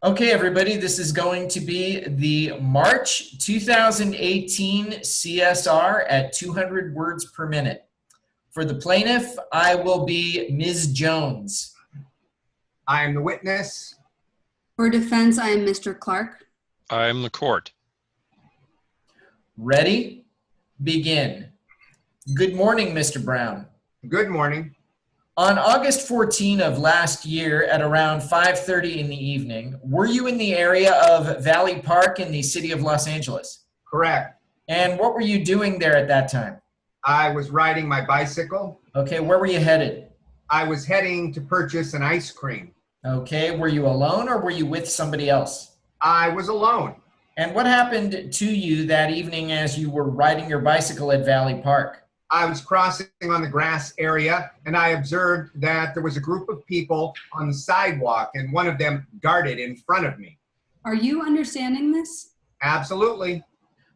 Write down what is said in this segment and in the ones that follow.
Okay, everybody, this is going to be the March 2018 CSR at 200 words per minute. For the plaintiff, I will be Ms. Jones. I am the witness. For defense, I am Mr. Clark. I am the court. Ready? Begin. Good morning, Mr. Brown. Good morning. On August 14 of last year at around 5:30 in the evening, were you in the area of Valley Park in the city of Los Angeles? Correct. And what were you doing there at that time? I was riding my bicycle. Okay, where were you headed? I was heading to purchase an ice cream. Okay, were you alone or were you with somebody else? I was alone. And what happened to you that evening as you were riding your bicycle at Valley Park? I was crossing on the grass area and I observed that there was a group of people on the sidewalk and one of them darted in front of me. Are you understanding this? Absolutely.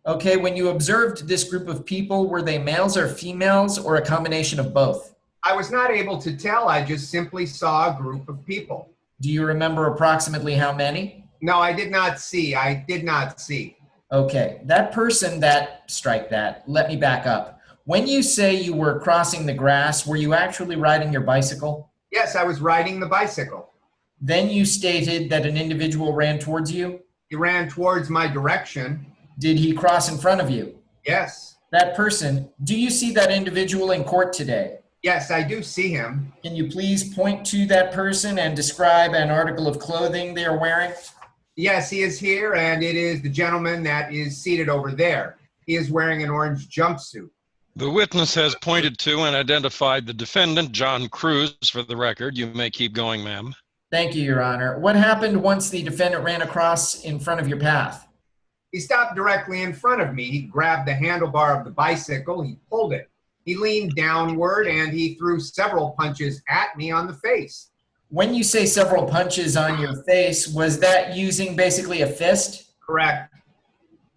Okay, when you observed this group of people, were they males or females or a combination of both? I was not able to tell. I just simply saw a group of people. Do you remember approximately how many? No, I did not see. I did not see. Okay, that person strike that, let me back up. When you say you were crossing the grass, were you actually riding your bicycle? Yes, I was riding the bicycle. Then you stated that an individual ran towards you? He ran towards my direction. Did he cross in front of you? Yes. That person, do you see that individual in court today? Yes, I do see him. Can you please point to that person and describe an article of clothing they are wearing? Yes, he is here, and it is the gentleman that is seated over there. He is wearing an orange jumpsuit. The witness has pointed to and identified the defendant, John Cruz, for the record. You may keep going, ma'am. Thank you, Your Honor. What happened once the defendant ran across in front of your path? He stopped directly in front of me. He grabbed the handlebar of the bicycle. He pulled it. He leaned downward, and he threw several punches at me on the face. When you say several punches on your face, was that using basically a fist? Correct.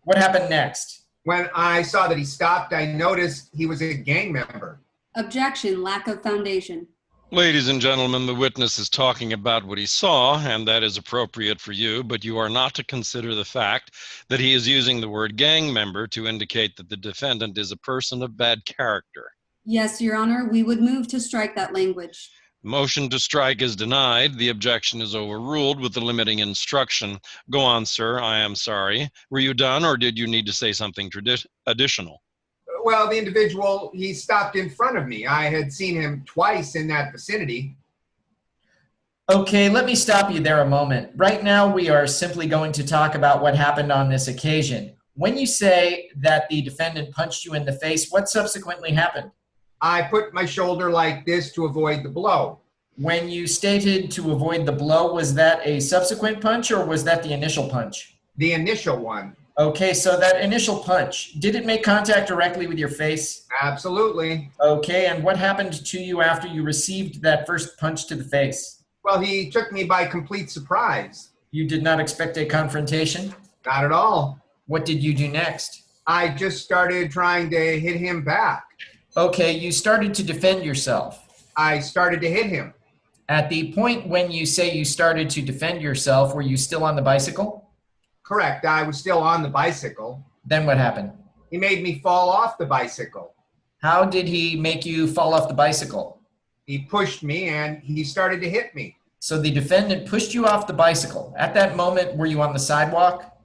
What happened next? When I saw that he stopped, I noticed he was a gang member. Objection, lack of foundation. Ladies and gentlemen, the witness is talking about what he saw, and that is appropriate for you, but you are not to consider the fact that he is using the word gang member to indicate that the defendant is a person of bad character. Yes, Your Honor, we would move to strike that language. Motion to strike is denied. The objection is overruled with the limiting instruction. Go on, sir. I am sorry. Were you done, or did you need to say something additional? Well, the individual, he stopped in front of me. I had seen him twice in that vicinity. Okay, let me stop you there a moment. Right now, we are simply going to talk about what happened on this occasion. When you say that the defendant punched you in the face, what subsequently happened? I put my shoulder like this to avoid the blow. When you stated to avoid the blow, was that a subsequent punch or was that the initial punch? The initial one. Okay, so that initial punch, did it make contact directly with your face? Absolutely. Okay, and what happened to you after you received that first punch to the face? Well, he took me by complete surprise. You did not expect a confrontation? Not at all. What did you do next? I just started trying to hit him back. Okay, you started to defend yourself. I started to hit him. At the point when you say you started to defend yourself, were you still on the bicycle? Correct. I was still on the bicycle. Then what happened? He made me fall off the bicycle. How did he make you fall off the bicycle? He pushed me and he started to hit me. So the defendant pushed you off the bicycle. At that moment, were you on the sidewalk?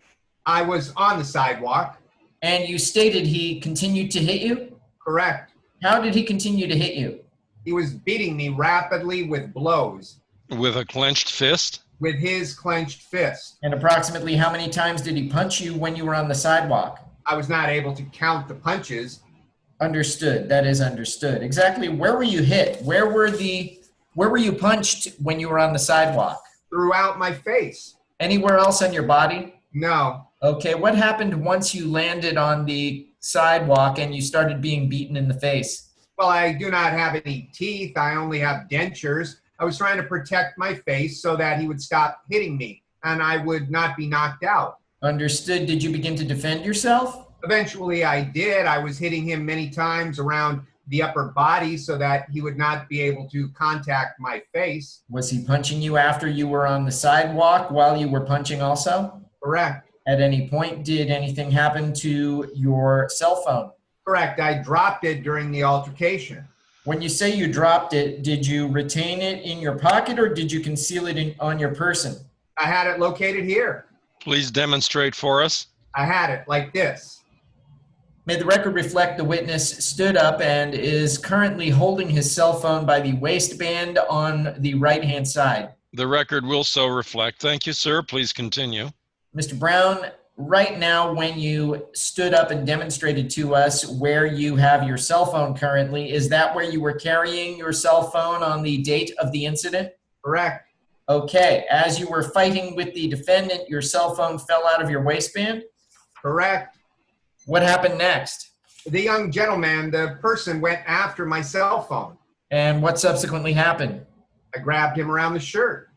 I was on the sidewalk. And you stated he continued to hit you? Correct. How did he continue to hit you? He was beating me rapidly with blows. With a clenched fist? With his clenched fist. And approximately how many times did he punch you when you were on the sidewalk? I was not able to count the punches. Understood. That is understood. Exactly where were you hit? Where were you punched when you were on the sidewalk? Throughout my face. Anywhere else on your body? No. Okay, what happened once you landed on the sidewalk and you started being beaten in the face? Well, I do not have any teeth. I only have dentures. I was trying to protect my face so that he would stop hitting me and I would not be knocked out. Understood. Did you begin to defend yourself? Eventually I did. I was hitting him many times around the upper body so that he would not be able to contact my face. Was he punching you after you were on the sidewalk while you were punching also? Correct. At any point, did anything happen to your cell phone? Correct. I dropped it during the altercation. When you say you dropped it, did you retain it in your pocket or did you conceal it on your person? I had it located here. Please demonstrate for us. I had it like this. May the record reflect the witness stood up and is currently holding his cell phone by the waistband on the right-hand side. The record will so reflect. Thank you, sir. Please continue. Mr. Brown, right now when you stood up and demonstrated to us where you have your cell phone currently, is that where you were carrying your cell phone on the date of the incident? Correct. Okay. As you were fighting with the defendant, your cell phone fell out of your waistband? Correct. What happened next? The young gentleman, the person, went after my cell phone. And what subsequently happened? I grabbed him around the shirt.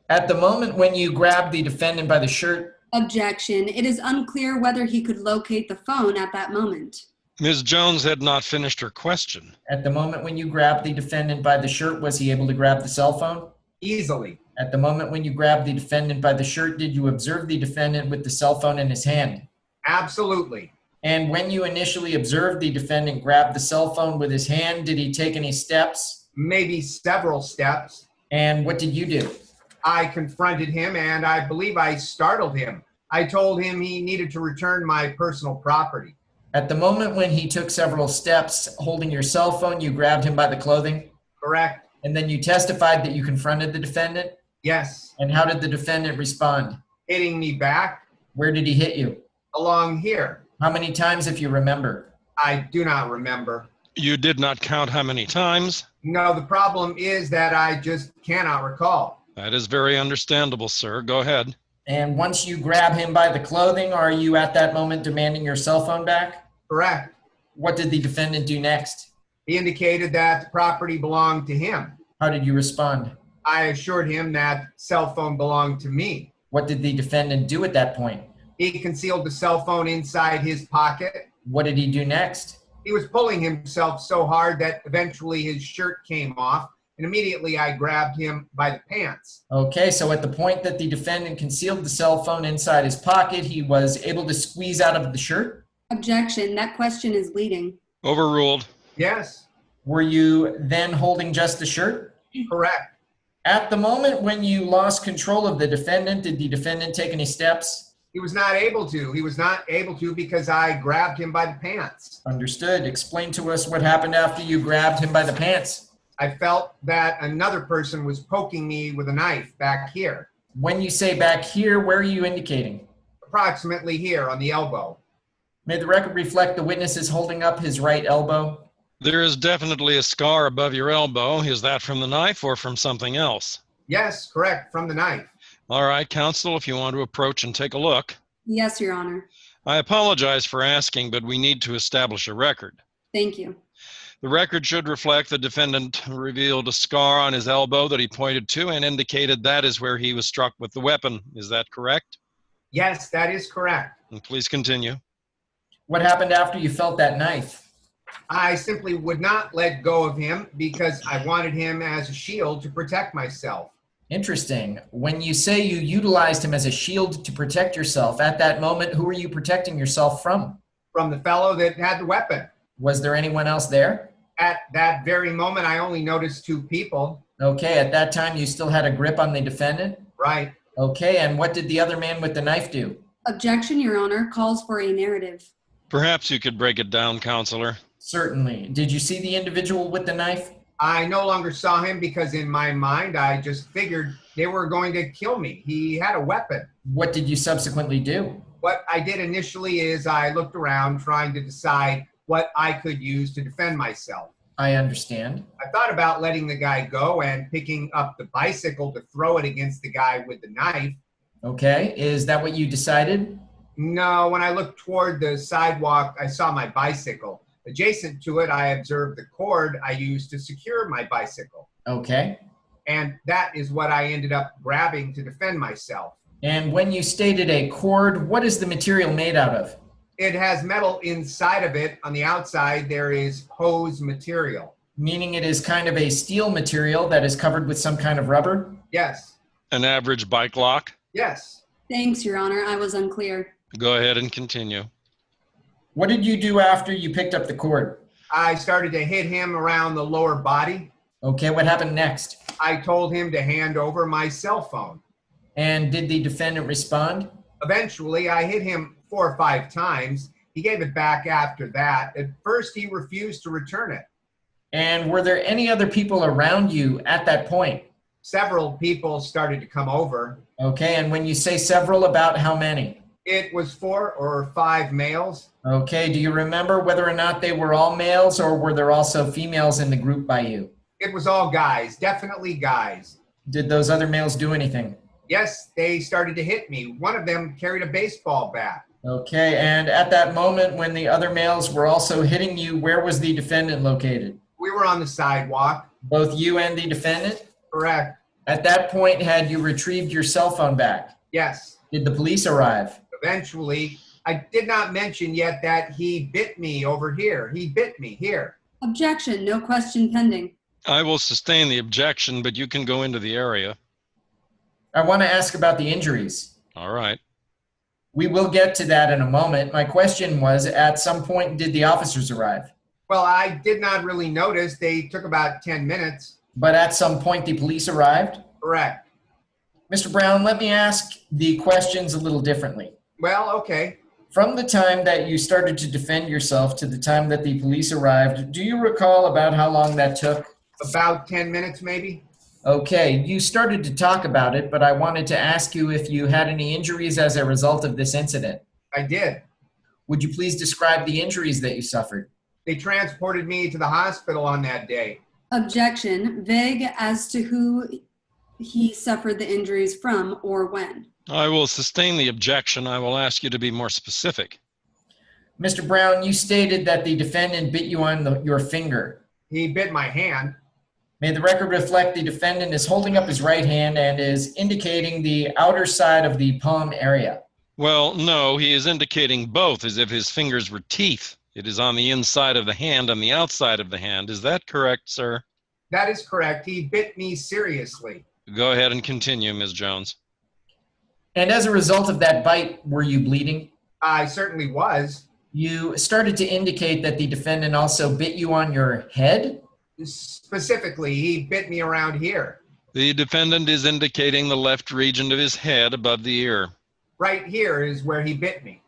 At the moment when you grabbed the defendant by the shirt. Objection. It is unclear whether he could locate the phone at that moment. Ms. Jones had not finished her question. At the moment when you grabbed the defendant by the shirt, was he able to grab the cell phone? Easily. At the moment when you grabbed the defendant by the shirt, did you observe the defendant with the cell phone in his hand? Absolutely. And when you initially observed the defendant grab the cell phone with his hand, did he take any steps? Maybe several steps. And what did you do? I confronted him and I believe I startled him. I told him he needed to return my personal property. At the moment when he took several steps holding your cell phone, you grabbed him by the clothing? Correct. And then you testified that you confronted the defendant? Yes. And how did the defendant respond? Hitting me back. Where did he hit you? Along here. How many times, if you remember? I do not remember. You did not count how many times? No, the problem is that I just cannot recall. That is very understandable, sir. Go ahead. And once you grab him by the clothing, are you at that moment demanding your cell phone back? Correct. What did the defendant do next? He indicated that the property belonged to him. How did you respond? I assured him that cell phone belonged to me. What did the defendant do at that point? He concealed the cell phone inside his pocket. What did he do next? He was pulling himself so hard that eventually his shirt came off, and immediately I grabbed him by the pants. Okay, so at the point that the defendant concealed the cell phone inside his pocket, he was able to squeeze out of the shirt? Objection. That question is leading. Overruled. Yes. Were you then holding just the shirt? Correct. At the moment when you lost control of the defendant, did the defendant take any steps? He was not able to. He was not able to because I grabbed him by the pants. Understood. Explain to us what happened after you grabbed him by the pants. I felt that another person was poking me with a knife back here. When you say back here, where are you indicating? Approximately here on the elbow. May the record reflect the witness is holding up his right elbow? There is definitely a scar above your elbow. Is that from the knife or from something else? Yes, correct, from the knife. All right, counsel, if you want to approach and take a look. Yes, Your Honor. I apologize for asking, but we need to establish a record. Thank you. The record should reflect the defendant revealed a scar on his elbow that he pointed to and indicated that is where he was struck with the weapon. Is that correct? Yes, that is correct. And please continue. What happened after you felt that knife? I simply would not let go of him because I wanted him as a shield to protect myself. Interesting. When you say you utilized him as a shield to protect yourself, at that moment, who were you protecting yourself from? From the fellow that had the weapon. Was there anyone else there? At that very moment, I only noticed two people. Okay, at that time, you still had a grip on the defendant? Right. Okay, and what did the other man with the knife do? Objection, Your Honor, calls for a narrative. Perhaps you could break it down, counselor. Certainly. Did you see the individual with the knife? I no longer saw him because in my mind, I just figured they were going to kill me. He had a weapon. What did you subsequently do? What I did initially is I looked around trying to decide what I could use to defend myself. I understand. I thought about letting the guy go and picking up the bicycle to throw it against the guy with the knife. Okay, is that what you decided? No, when I looked toward the sidewalk, I saw my bicycle. Adjacent to it, I observed the cord I used to secure my bicycle. Okay. And that is what I ended up grabbing to defend myself. And when you stated a cord, what is the material made out of? It has metal inside of it. On the outside, there is hose material. Meaning it is kind of a steel material that is covered with some kind of rubber? Yes. An average bike lock? Yes. Thanks, Your Honor. I was unclear. Go ahead and continue. What did you do after you picked up the cord? I started to hit him around the lower body. Okay, what happened next? I told him to hand over my cell phone. And did the defendant respond? Eventually, I hit him 4 or 5 times. He gave it back after that. At first, he refused to return it. And were there any other people around you at that point? Several people started to come over. Okay, and when you say several, about how many? It was 4 or 5 males. Okay, do you remember whether or not they were all males or were there also females in the group by you? It was all guys, definitely guys. Did those other males do anything? Yes, they started to hit me. One of them carried a baseball bat. Okay, and at that moment when the other males were also hitting you, where was the defendant located? We were on the sidewalk. Both you and the defendant? Correct. At that point, had you retrieved your cell phone back? Yes. Did the police arrive? Eventually, I did not mention yet that he bit me over here. He bit me here. Objection. No question pending. I will sustain the objection, but you can go into the area. I want to ask about the injuries. All right. We will get to that in a moment. My question was, at some point, did the officers arrive? Well, I did not really notice. They took about 10 minutes. But at some point, the police arrived? Correct. Mr. Brown, let me ask the questions a little differently. Well, okay. From the time that you started to defend yourself to the time that the police arrived, do you recall about how long that took? About 10 minutes, maybe. Okay, you started to talk about it, but I wanted to ask you if you had any injuries as a result of this incident. I did. Would you please describe the injuries that you suffered? They transported me to the hospital on that day. Objection. Vague as to who he suffered the injuries from or when. I will sustain the objection. I will ask you to be more specific. Mr. Brown, you stated that the defendant bit you on your finger. He bit my hand. May the record reflect the defendant is holding up his right hand and is indicating the outer side of the palm area. Well, no, he is indicating both as if his fingers were teeth. It is on the inside of the hand, on the outside of the hand. Is that correct, sir? That is correct. He bit me seriously. Go ahead and continue, Ms. Jones. And as a result of that bite, were you bleeding? I certainly was. You started to indicate that the defendant also bit you on your head? Specifically, he bit me around here. The defendant is indicating the left region of his head above the ear. Right here is where he bit me.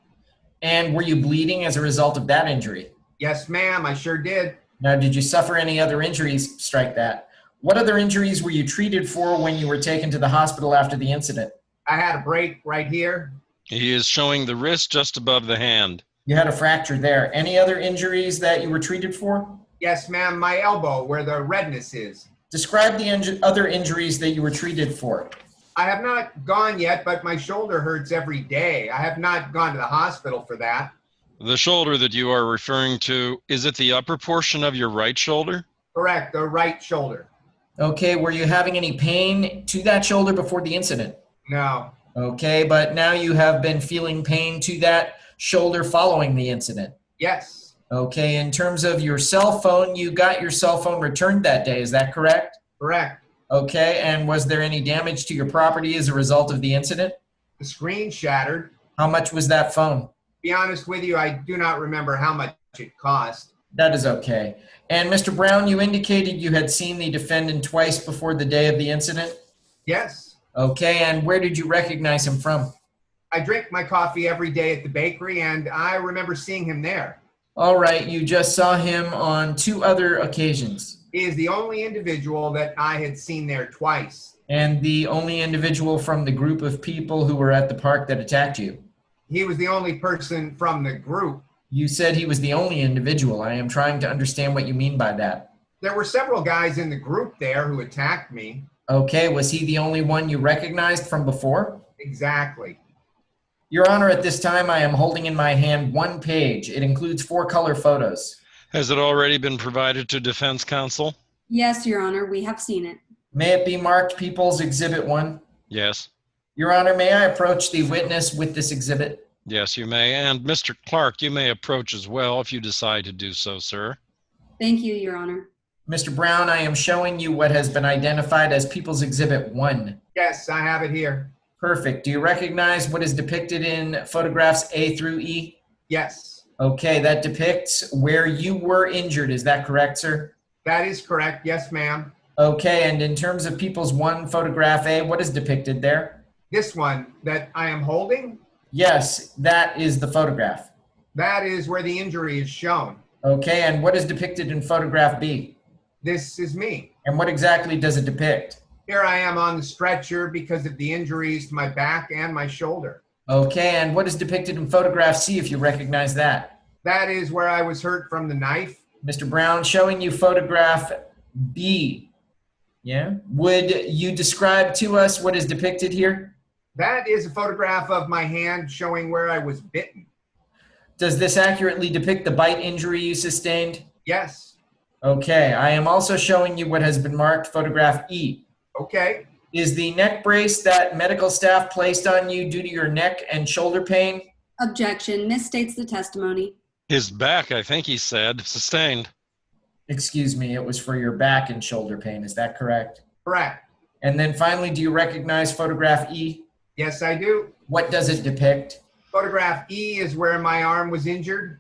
And were you bleeding as a result of that injury? Yes, ma'am, I sure did. Now, did you suffer any other injuries? Strike that. What other injuries were you treated for when you were taken to the hospital after the incident? I had a break right here. He is showing the wrist just above the hand. You had a fracture there. Any other injuries that you were treated for? Yes, ma'am, my elbow where the redness is. Describe the other injuries that you were treated for. I have not gone yet, but my shoulder hurts every day. I have not gone to the hospital for that. The shoulder that you are referring to, is it the upper portion of your right shoulder? Correct, the right shoulder. Okay, were you having any pain to that shoulder before the incident? No. Okay, but now you have been feeling pain to that shoulder following the incident. Yes. Okay, in terms of your cell phone, you got your cell phone returned that day, is that correct? Correct. Okay, and was there any damage to your property as a result of the incident? The screen shattered. How much was that phone? To be honest with you, I do not remember how much it cost. That is okay. And Mr. Brown, you indicated you had seen the defendant twice before the day of the incident? Yes. Okay, and where did you recognize him from? I drink my coffee every day at the bakery, and I remember seeing him there. All right, you just saw him on 2 other occasions. He is the only individual that I had seen there twice. And the only individual from the group of people who were at the park that attacked you. He was the only person from the group. You said he was the only individual. I am trying to understand what you mean by that. There were several guys in the group there who attacked me. Okay, was he the only one you recognized from before? Exactly. Your Honor, at this time I am holding in my hand 1 page. It includes 4 color photos. Has it already been provided to defense counsel? Yes, Your Honor, we have seen it. May it be marked People's Exhibit 1? Yes. Your Honor, may I approach the witness with this exhibit? Yes, you may. And Mr. Clark, you may approach as well if you decide to do so, sir. Thank you, Your Honor. Mr. Brown, I am showing you what has been identified as People's Exhibit 1. Yes, I have it here. Perfect. Do you recognize what is depicted in photographs A through E? Yes, Okay, that depicts where you were injured. Is that correct, sir? that is correct. Yes, ma'am. Okay, and in terms of People's 1, photograph A, what is depicted there? This one that I am holding, Yes, that is the photograph. that is where the injury is shown. Okay, and what is depicted in photograph B? This is me. And what exactly does it depict? Here I am on the stretcher because of the injuries to my back and my shoulder. Okay, and what is depicted in photograph C, if you recognize that? That is where I was hurt from the knife. Mr. Brown, showing you photograph B. Yeah? Would you describe to us what is depicted here? That is a photograph of my hand showing where I was bitten. Does this accurately depict the bite injury you sustained? Yes. Okay, I am also showing you what has been marked photograph E. Okay. Is the neck brace that medical staff placed on you due to your neck and shoulder pain? Objection. Misstates the testimony. His back, I think he said, sustained. Excuse me, it was for your back and shoulder pain. Is that correct? Correct. And then finally, do you recognize photograph E? Yes, I do. What does it depict? Photograph E is where my arm was injured.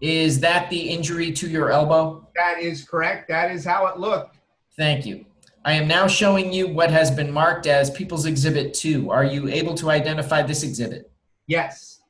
Is that the injury to your elbow? That is correct. That is how it looked. Thank you. I am now showing you what has been marked as People's Exhibit 2. Are you able to identify this exhibit? Yes.